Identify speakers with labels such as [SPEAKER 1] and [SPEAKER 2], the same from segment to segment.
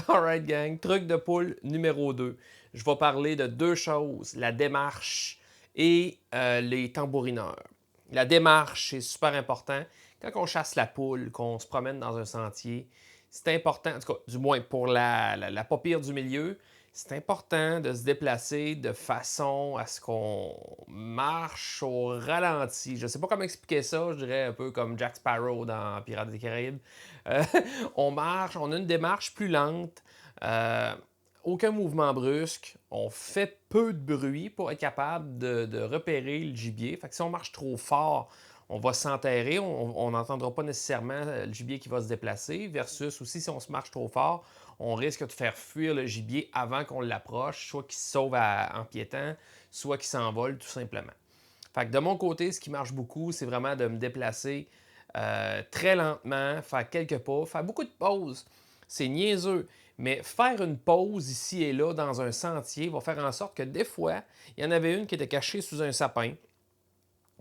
[SPEAKER 1] Alright, gang. Truc de poule numéro 2. Je vais parler de deux choses, la démarche et les tambourineurs. La démarche, c'est super important. Quand on chasse la poule, qu'on se promène dans un sentier, c'est important, en tout cas, du moins pour la pas pire du milieu, c'est important de se déplacer de façon à ce qu'on marche au ralenti. Je ne sais pas comment expliquer ça, je dirais un peu comme Jack Sparrow dans Pirates des Caraïbes. Euh, on marche, on a une démarche plus lente, euh, aucun mouvement brusque, on fait peu de bruit pour être capable de repérer le gibier. Fait que si on marche trop fort, on va s'enterrer, on n'entendra pas nécessairement le gibier qui va se déplacer, versus aussi si on se marche trop fort, on risque de faire fuir le gibier avant qu'on l'approche, soit qu'il se sauve en piétant, soit qu'il s'envole tout simplement. Fait que de mon côté, ce qui marche beaucoup, c'est vraiment de me déplacer très lentement, faire quelques pas, faire beaucoup de pauses. C'est niaiseux, mais faire une pause ici et là dans un sentier va faire en sorte que des fois, il y en avait une qui était cachée sous un sapin,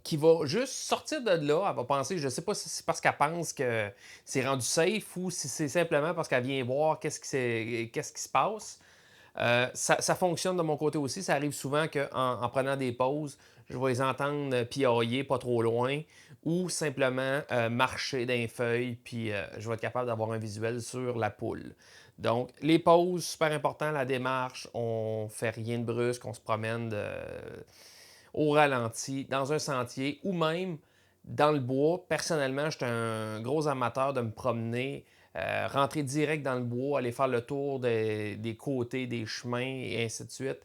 [SPEAKER 1] qui va juste sortir de là. Elle va penser, je ne sais pas si c'est parce qu'elle pense que c'est rendu safe ou si c'est simplement parce qu'elle vient voir qu'est-ce qui se passe. Ça fonctionne de mon côté aussi. Ça arrive souvent qu'en prenant des pauses, je vais les entendre piailler pas trop loin ou simplement marcher dans les feuilles, puis je vais être capable d'avoir un visuel sur la poule. Donc, les pauses, super important, la démarche, on fait rien de brusque, on se promène au ralenti, dans un sentier ou même dans le bois. Personnellement, je suis un gros amateur de me promener, rentrer direct dans le bois, aller faire le tour des côtés, des chemins et ainsi de suite.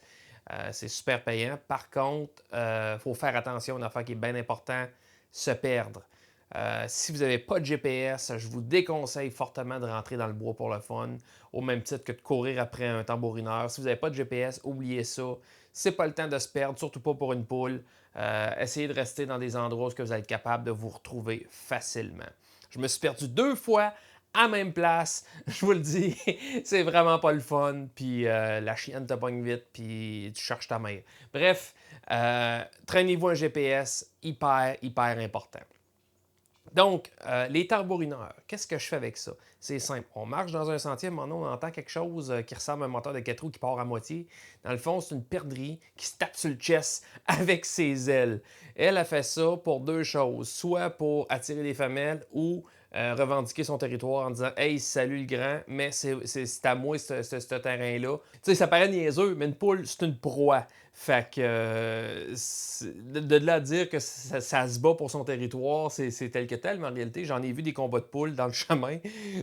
[SPEAKER 1] C'est super payant. Par contre, il faut faire attention à une affaire qui est bien importante, se perdre. Si vous n'avez pas de GPS, je vous déconseille fortement de rentrer dans le bois pour le fun, au même titre que de courir après un tambourineur. Si vous n'avez pas de GPS, oubliez ça. C'est pas le temps de se perdre, surtout pas pour une poule. Essayez de rester dans des endroits où vous allez être capable de vous retrouver facilement. Je me suis perdu 2 fois à même place. Je vous le dis, c'est vraiment pas le fun. Puis la chienne te pogne vite, puis tu cherches ta mère. Bref, traînez-vous un GPS, hyper, hyper important. Donc, les tambourineurs, qu'est-ce que je fais avec ça? C'est simple. On marche dans un sentier, maintenant on entend quelque chose qui ressemble à un moteur de 4 roues qui part à moitié. Dans le fond, c'est une perdrix qui se tape sur le chest avec ses ailes. Elle a fait ça pour deux choses. Soit pour attirer des femelles ou revendiquer son territoire en disant Hey, salut le grand, mais c'est à moi ce terrain-là. Tu sais, ça paraît niaiseux, mais une poule, c'est une proie. Fait que de là à dire que ça se bat pour son territoire, c'est tel que tel, mais en réalité, j'en ai vu des combats de poules dans le chemin.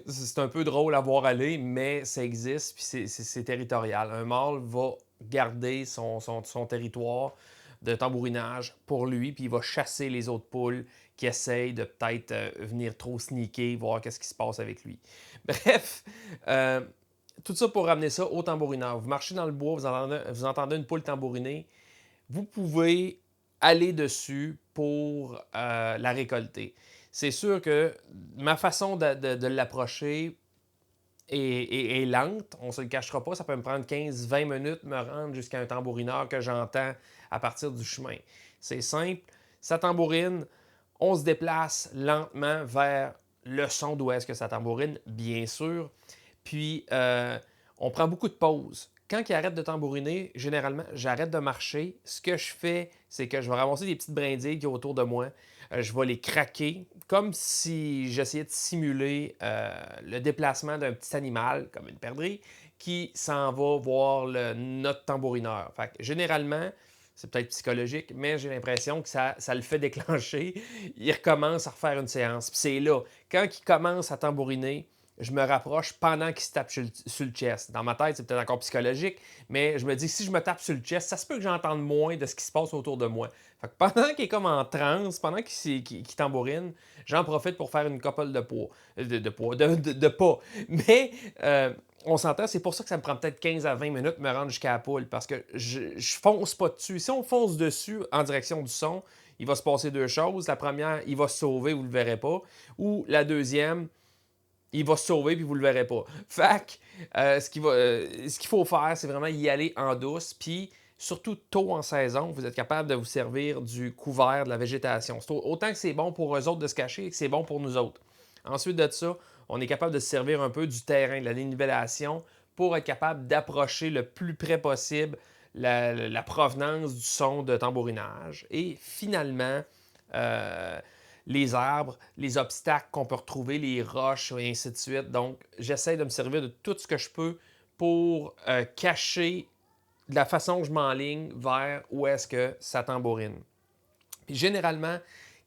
[SPEAKER 1] C'est un peu drôle à voir aller, mais ça existe, puis c'est territorial. Un mâle va garder son territoire de tambourinage pour lui, puis il va chasser les autres poules qui essayent de peut-être venir trop sneaker, voir qu'est-ce qui se passe avec lui. Bref, tout ça pour ramener ça au tambourineur. Vous marchez dans le bois, vous entendez une poule tambouriner, vous pouvez aller dessus pour la récolter. C'est sûr que ma façon de l'approcher est lente, on ne se le cachera pas, ça peut me prendre 15-20 minutes me rendre jusqu'à un tambourineur que j'entends à partir du chemin. C'est simple, ça tambourine, on se déplace lentement vers le son d'où est-ce que ça tambourine, bien sûr. Puis, on prend beaucoup de pauses. Quand il arrête de tambouriner, généralement, j'arrête de marcher. Ce que je fais, c'est que je vais ramasser des petites brindilles qui sont autour de moi. Je vais les craquer, comme si j'essayais de simuler le déplacement d'un petit animal, comme une perdrix, qui s'en va voir notre tambourineur. Fait que, généralement, c'est peut-être psychologique, mais j'ai l'impression que ça le fait déclencher. Il recommence à refaire une séance. Puis c'est là, quand il commence à tambouriner, je me rapproche pendant qu'il se tape sur le chest. Dans ma tête, c'est peut-être encore psychologique, mais je me dis, si je me tape sur le chest, ça se peut que j'entende moins de ce qui se passe autour de moi. Fait que pendant qu'il est comme en transe, pendant qu'il tambourine, j'en profite pour faire une couple de poids. De pas. Mais on s'entend, c'est pour ça que ça me prend peut-être 15 à 20 minutes de me rendre jusqu'à la poule, parce que je fonce pas dessus. Si on fonce dessus en direction du son, il va se passer deux choses. La première, il va se sauver, vous ne le verrez pas. Ou la deuxième, il va se sauver puis vous le verrez pas. Fait que ce qu'il faut faire, c'est vraiment y aller en douce. Puis surtout tôt en saison, vous êtes capable de vous servir du couvert de la végétation. Autant que c'est bon pour eux autres de se cacher que c'est bon pour nous autres. Ensuite de ça, on est capable de se servir un peu du terrain, de la dénivellation pour être capable d'approcher le plus près possible la provenance du son de tambourinage. Et finalement, les arbres, les obstacles qu'on peut retrouver, les roches et ainsi de suite. Donc, j'essaie de me servir de tout ce que je peux pour cacher de la façon que je m'enligne vers où est-ce que ça tambourine. Puis généralement,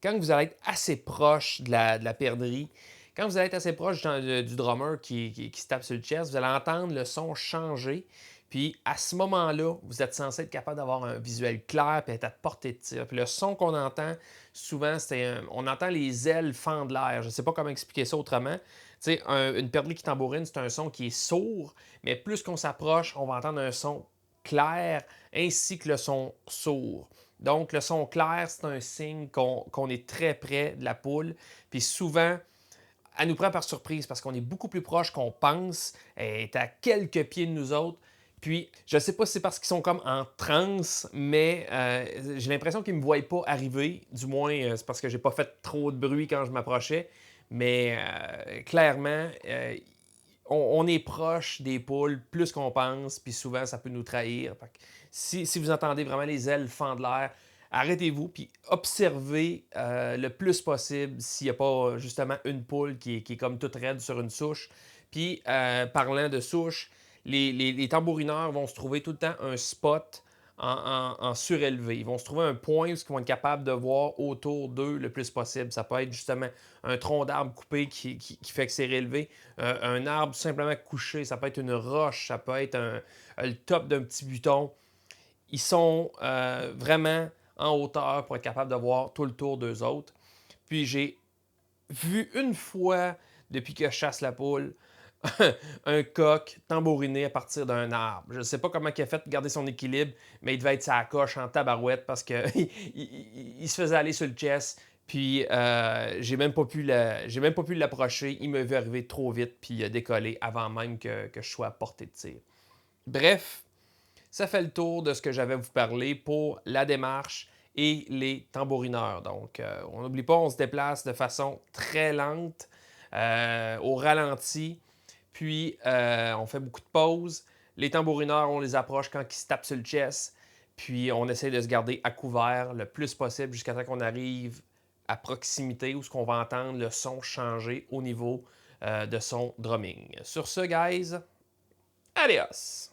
[SPEAKER 1] quand vous allez être assez proche de la perdrix, quand vous allez être assez proche du drummer qui se tape sur le chest, vous allez entendre le son changer. Puis à ce moment-là, vous êtes censé être capable d'avoir un visuel clair et être à portée de tir. Puis le son qu'on entend, souvent, on entend les ailes fendre l'air. Je ne sais pas comment expliquer ça autrement. Tu sais, une perdrix qui tambourine, c'est un son qui est sourd, mais plus qu'on s'approche, on va entendre un son clair ainsi que le son sourd. Donc, le son clair, c'est un signe qu'on est très près de la poule. Puis souvent, elle nous prend par surprise parce qu'on est beaucoup plus proche qu'on pense. Elle est à quelques pieds de nous autres. Puis, je ne sais pas si c'est parce qu'ils sont comme en transe, mais j'ai l'impression qu'ils ne me voient pas arriver. Du moins, c'est parce que j'ai pas fait trop de bruit quand je m'approchais. Mais clairement, on est proche des poules plus qu'on pense, puis souvent, ça peut nous trahir. Si vous entendez vraiment les ailes fendre l'air, arrêtez-vous, puis observez le plus possible s'il n'y a pas justement une poule qui est comme toute raide sur une souche. Puis, parlant de souche, les tambourineurs vont se trouver tout le temps un spot en surélevé. Ils vont se trouver un point où ils vont être capables de voir autour d'eux le plus possible. Ça peut être justement un tronc d'arbre coupé qui fait que c'est rélevé, un arbre simplement couché, ça peut être une roche, ça peut être le top d'un petit buton. Ils sont vraiment en hauteur pour être capable de voir tout le tour d'eux autres. Puis j'ai vu une fois, depuis que je chasse la poule, un coq tambouriner à partir d'un arbre. Je ne sais pas comment il a fait pour garder son équilibre, mais il devait être sa coche en tabarouette parce qu'il il se faisait aller sur le chest. Puis j'ai même pas pu l'approcher. Il me vu arriver trop vite, puis il a décollé avant même que je sois à portée de tir. Bref, ça fait le tour de ce que j'avais à vous parler pour la démarche et les tambourineurs. Donc, on n'oublie pas, on se déplace de façon très lente, au ralenti, puis on fait beaucoup de pauses. Les tambourineurs, on les approche quand ils se tapent sur le chest, puis on essaie de se garder à couvert le plus possible jusqu'à temps qu'on arrive à proximité où ce qu'on va entendre le son changer au niveau de son drumming. Sur ce, guys, adios!